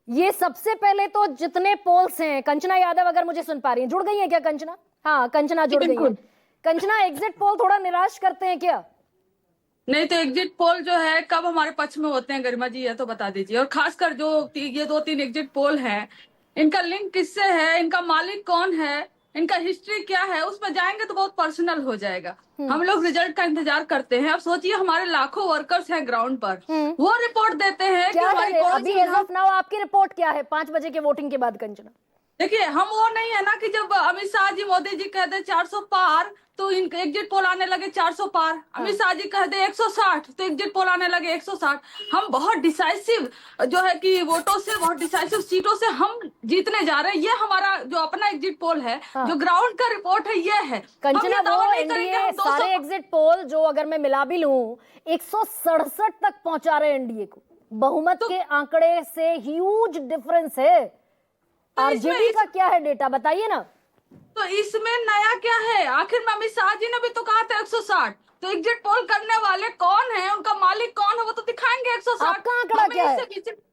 ये सबसे पहले तो जितने पोल्स हैं, कंचना यादव अगर मुझे सुन पा रही हैं, जुड़ गई है क्या कंचना? हाँ, कंचना जुड़ गई है। बिल्कुल। कंचना, एग्जिट पोल थोड़ा निराश करते हैं क्या? नहीं तो एग्जिट पोल जो है कब हमारे पक्ष में होते हैं गरिमा जी, ये तो बता दीजिए। और खासकर जो ये दो तीन एग्जिट पोल हैं, इनका लिंक किससे है, इनका मालिक कौन है, इनका हिस्ट्री क्या है, उसमें जाएंगे तो बहुत पर्सनल हो जाएगा। हम्म। हम लोग रिजल्ट का इंतजार करते हैं। अब सोचिए हमारे लाखों वर्कर्स हैं ग्राउंड पर, हम्म। वो रिपोर्ट देते हैं कि क्या हमारी है कौन अभी सी एज विधान। ऑफ नाउ आपकी रिपोर्ट क्या है 5 बजे के वोटिंग के बाद कंचना? देखिए हम वो नहीं है ना कि जब अमित शाह जी मोदी जी कह दे 400 पार तो इनके एग्जिट पोल आने लगे 400 पार, अमित हाँ। शाह जी कह दे 160 तो एग्जिट पोल आने लगे 160। हम बहुत डिसाइसिव जो है कि वोटों से, बहुत डिसाइसिव सीटों से हम जीतने जा रहे हैं। ये हमारा जो अपना एग्जिट पोल है, हाँ। जो ग्राउंड का रिपोर्ट है, ये है। हम कंचना, ये दावा वो नहीं करेंगे एनडीए हम 200। सारे एग्जिट पोल जो अगर मैं मिला भी लूं 167 तक पहुंचा रहे एनडीए को, बहुमत तो, के आंकड़े से ह्यूज डिफरेंस है। तो इसमें आरजेडी का क्या है डेटा बताइए ना। तो इसमें नया क्या है? आखिर में अमित शाह जी ने भी तो कहा था 160। तो एग्जिट पोल करने वाले कौन है, उनका मालिक कौन है, वो तो दिखाएंगे 160। आपका आंकड़ा क्या है?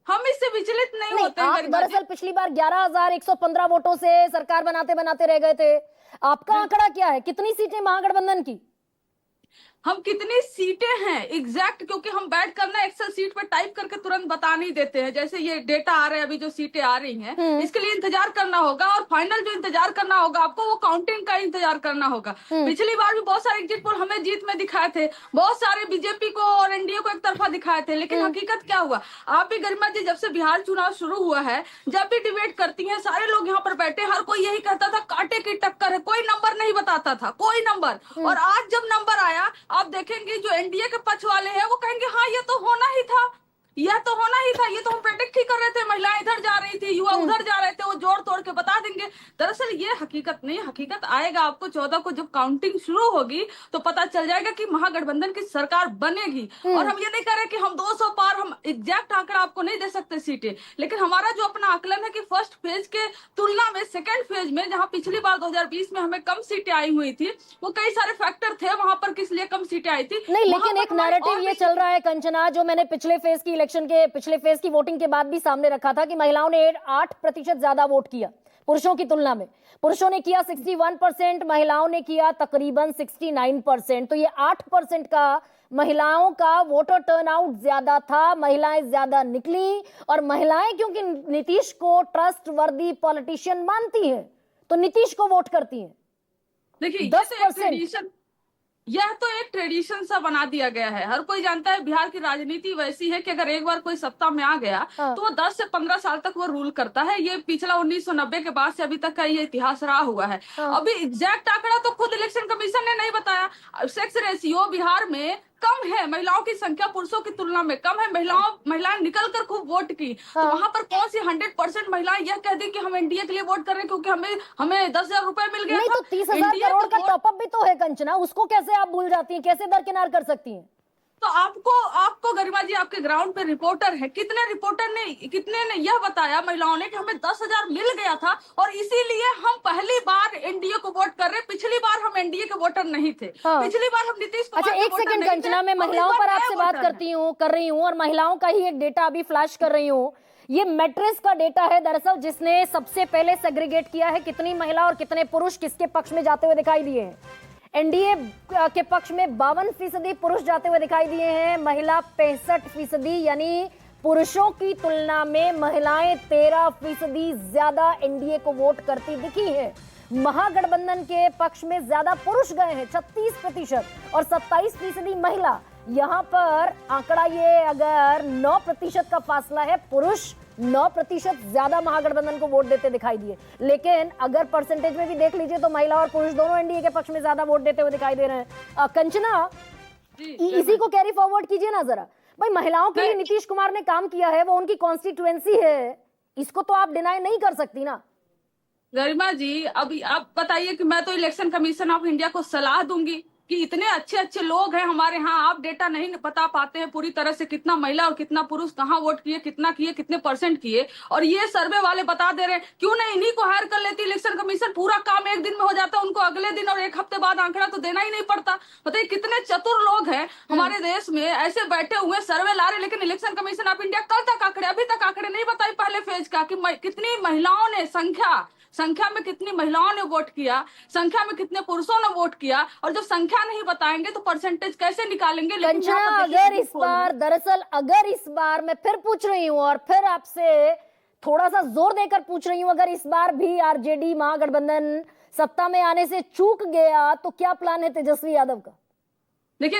हम इससे विचलित नहीं नहीं, होते हैं आप गरिमा जी। दरअसल पिछली बार 11,115 वोटों से सरकार बनाते बनाते रह गए थे। आपका आंकड़ा क्या है, कितनी सीटें महागठबंधन की? हम कितनी सीटें हैं एग्जैक्ट, क्योंकि हम बैठ कर ना एक्सेल सीट पे टाइप करके तुरंत बता नहीं देते हैं। जैसे ये डेटा आ रहे हैं, अभी जो सीटें आ रही हैं, इसके लिए इंतजार करना होगा। और फाइनल जो इंतजार करना होगा आपको, वो काउंटिंग का इंतजार करना होगा। पिछली बार भी बहुत सारे एग्जिट पोल हमें जीत में दिखाए थे, बहुत सारे बीजेपी को और एनडीए को एक तरफा दिखाए थे। लेकिन हकीकत क्या हुआ? आप भी गरिमा जी, जब से बिहार चुनाव शुरू हुआ है, जब भी डिबेट करती हैं, सारे लोग यहाँ पर बैठे, हर कोई यही कहता था कांटे की टक्कर है, कोई नंबर नहीं बताता था, कोई नंबर। और आज जब नंबर आया, आप देखेंगे जो एनडीए के पक्ष वाले हैं वो कहेंगे हाँ ये तो होना ही था, यह तो होना ही था, ये तो हम प्रेडिक्ट ही कर रहे थे। महिलाएं इधर जा रही थी, युवा उधर जा रहे थे, वो जोड़ तोड़ के बता देंगे। दरअसल ये हकीकत नहीं, हकीकत आएगा आपको 14 को जब काउंटिंग शुरू होगी तो पता चल जाएगा कि महागठबंधन की सरकार बनेगी। और हम ये नहीं कह रहे कि हम 200 पार, हम एग्जैक्ट आंकड़ा आपको नहीं दे सकते सीटें, लेकिन हमारा जो अपना आकलन है कि फर्स्ट फेज के तुलना में सेकेंड फेज में, जहां पिछली बार 2020 में हमें कम सीटें आई हुई थी, वो कई सारे फैक्टर थे वहां पर किस लिए कम सीटें आई थी। नहीं, वहां लेकिन पर एक हमारी नैरेटिव और ये भी चल रहा है कंचना, जो मैंने पिछले फेज की इलेक्शन के पिछले फेज की वोटिंग के बाद भी सामने रखा था, कि महिलाओं ने 8% ज्यादा वोट किया पुरुषों की तुलना में। पुरुषों ने किया 61%, महिलाओं ने किया तकरीबन 69%। तो ये 8% का महिलाओं का वोटर टर्नआउट ज्यादा था, महिलाएं ज्यादा निकली। और महिलाएं क्योंकि नीतीश को ट्रस्ट वर्दी पॉलिटिशियन मानती हैं, तो नीतीश को वोट करती हैं। देखिए, 10%। यह तो एक ट्रेडिशन सा बना दिया गया है। हर कोई जानता है बिहार की राजनीति वैसी है कि अगर एक बार कोई सत्ता में आ गया हाँ। तो वो 10 से 15 साल तक वो रूल करता है। ये पिछला 1990 के बाद से अभी तक का ये इतिहास रहा हुआ है। हाँ। अभी एग्जैक्ट आंकड़ा तो खुद इलेक्शन कमीशन ने नहीं बताया। सेक्स रेशियो बिहार में कम है, महिलाओं की संख्या पुरुषों की तुलना में कम है। महिलाएं निकल कर खूब वोट की, तो हाँ। वहां पर कौन सी 100% महिलाएं यह कह दी कि हम एनडीए के लिए वोट कर रहे हैं क्योंकि हमें हमें 10,000 रुपए मिल गया नहीं, था। तो 30,000 एनडीए करोड़ तो का वोट, टॉपअप भी तो है कंचना, उसको कैसे आप भूल जाती हैं, कैसे दरकिनार कर सकती हैं? तो आपको आपको गरिमा जी, आपके ग्राउंड पे रिपोर्टर है, कितने ने यह बताया महिलाओं ने कि हमें 10,000 मिल गया था और इसीलिए हम पहली बार एनडीए को वोट कर रहे। पिछली बार हम एनडीए के वोटर नहीं थे, हाँ। पिछली बार हम नीतीश अच्छा, कुमार के एक वोटर सेकंड नहीं थे। कंचना, मैं हम इस महिलाओं बार पर नए आपसे बात वोटर हैं। कर रही हूँ और महिलाओं का ही एक डेटा अभी फ्लैश कर रही हूँ। ये मैट्रिक्स का डेटा है दरअसल, जिसने सबसे पहले सेग्रीगेट किया है कितनी महिला और कितने पुरुष किसके पक्ष में जाते हुए दिखाई दिए हैं। एनडीए के पक्ष में 52% पुरुष जाते हुए दिखाई दिए हैं, महिला 65%, यानी पुरुषों की तुलना में महिलाएं 13% ज्यादा एनडीए को वोट करती दिखी है। महागठबंधन के पक्ष में ज्यादा पुरुष गए हैं 36% और 27% महिला। यहां पर आंकड़ा ये अगर 9% का फासला है, पुरुष 9% ज्यादा महागठबंधन को वोट देते दिखाई दिए। लेकिन अगर परसेंटेज में भी देख लीजिए तो महिला और पुरुष दोनों एनडीए के पक्ष में ज्यादा वोट देते हुए दिखाई दे रहे हैं। कंचना, इसी को कैरी फॉरवर्ड कीजिए ना जरा। भाई, महिलाओं के लिए नीतीश कुमार ने काम किया है, वो उनकी कॉन्स्टिट्युएंसी है, इसको तो आप डिनाई नहीं कर सकती ना। गरिमा जी, अभी आप बताइए कि मैं तो इलेक्शन कमीशन ऑफ इंडिया को सलाह दूंगी कि इतने अच्छे अच्छे लोग हैं हमारे यहाँ, आप डेटा नहीं बता पाते हैं पूरी तरह से कितना महिला और कितना पुरुष कहाँ वोट किए, कितने परसेंट किए, और ये सर्वे वाले बता दे रहे हैं। क्यों नहीं इन्हीं को हायर कर लेती इलेक्शन कमीशन, पूरा काम एक दिन में हो जाता, उनको अगले दिन और एक हफ्ते बाद आंकड़ा तो देना ही नहीं पड़ता। बताइए कितने चतुर लोग हैं हमारे देश में, ऐसे बैठे हुए सर्वे ला रहे, लेकिन इलेक्शन कमीशन ऑफ इंडिया कल तक आंकड़े, अभी तक आंकड़े नहीं बताई पहले फेज का कि कितनी महिलाओं ने, संख्या में कितनी महिलाओं ने वोट किया, संख्या में कितने पुरुषों ने वोट किया, और जब संख्या नहीं बताएंगे तो परसेंटेज कैसे निकालेंगे। लेकिन कंचना, अगर इस बार, दरअसल अगर इस बार मैं फिर पूछ रही हूँ और फिर आपसे थोड़ा सा जोर देकर पूछ रही हूँ, अगर इस बार भी आरजेडी महागठबंधन सत्ता में आने से चूक गया तो क्या प्लान है तेजस्वी यादव का? देखिए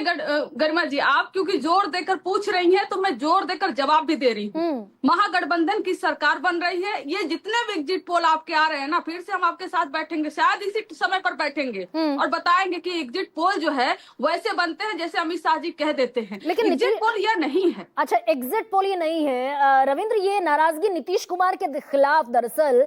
गरिमा जी, आप क्योंकि जोर देकर पूछ रही हैं तो मैं जोर देकर जवाब भी दे रही हूँ। महागठबंधन की सरकार बन रही है, ये जितने भी एग्जिट पोल आपके आ रहे हैं ना, फिर से हम आपके साथ बैठेंगे, शायद इसी समय पर बैठेंगे और बताएंगे कि एग्जिट पोल जो है वैसे बनते हैं जैसे अमित शाह जी कह देते हैं, लेकिन एग्जिट पोल यह नहीं है। अच्छा, एग्जिट पोल ये नहीं है। रविंद्र, ये नाराजगी नीतीश कुमार के खिलाफ दरअसल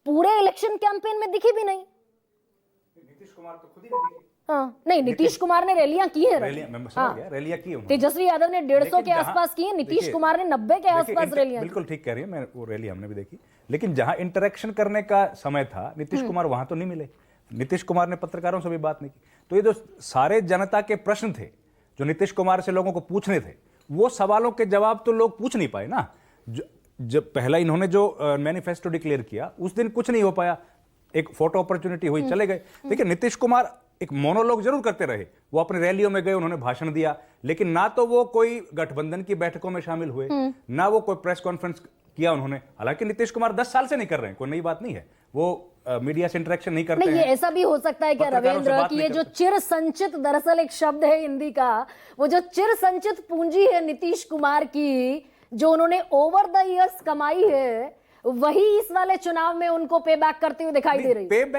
पूरे इलेक्शन कैंपेन में दिखी भी नहीं। नीतीश कुमार तो खुद ही नहीं दिखे। हाँ, नहीं, नीतीश कुमार ने रैलियां की हैं, रैलियां की हैं। तेजस्वी यादव ने 150 के आसपास की है, नीतीश कुमार ने 90 के आसपास रैलियां। बिल्कुल ठीक कह रही है, मैं वो रैली हमने भी देखी, लेकिन जहां इंटरेक्शन करने का समय था नीतीश कुमार वहां तो नहीं मिले। नीतीश कुमार ने पत्रकारों से भी बात नहीं की। तो ये जो सारे जनता के प्रश्न थे जो नीतीश कुमार से लोगों को पूछने थे, वो सवालों के जवाब तो लोग पूछ नहीं पाए ना। जब पहला इन्होंने जो मैनिफेस्टो डिक्लेयर किया उस दिन कुछ नहीं हो पाया, एक फोटो अपॉर्चुनिटी हुई, चले गए। देखिए, नीतीश कुमार एक मोनोलॉग जरूर करते रहे, वो अपनी रैलियों में गए, उन्होंने भाषण दिया, लेकिन ना तो वो कोई गठबंधन की बैठकों में शामिल हुए, ना वो कोई प्रेस कॉन्फ्रेंस किया उन्होंने। हालांकि नीतीश कुमार 10 साल से नहीं कर रहे हैं, कोई नई बात नहीं है, वो मीडिया से इंटरेक्शन नहीं करते हैं। ये ऐसा भी हो सकता है क्या रविंद्र कि ये जो चिर संचित, दरअसल एक शब्द है हिंदी का, वो जो चिर संचित पूंजी है नीतीश कुमार की, जो उन्होंने ओवर द ईयर्स कमाई है, वही इस वाले चुनाव में उनको पे बैक करते हुए दिखाई दे रही है।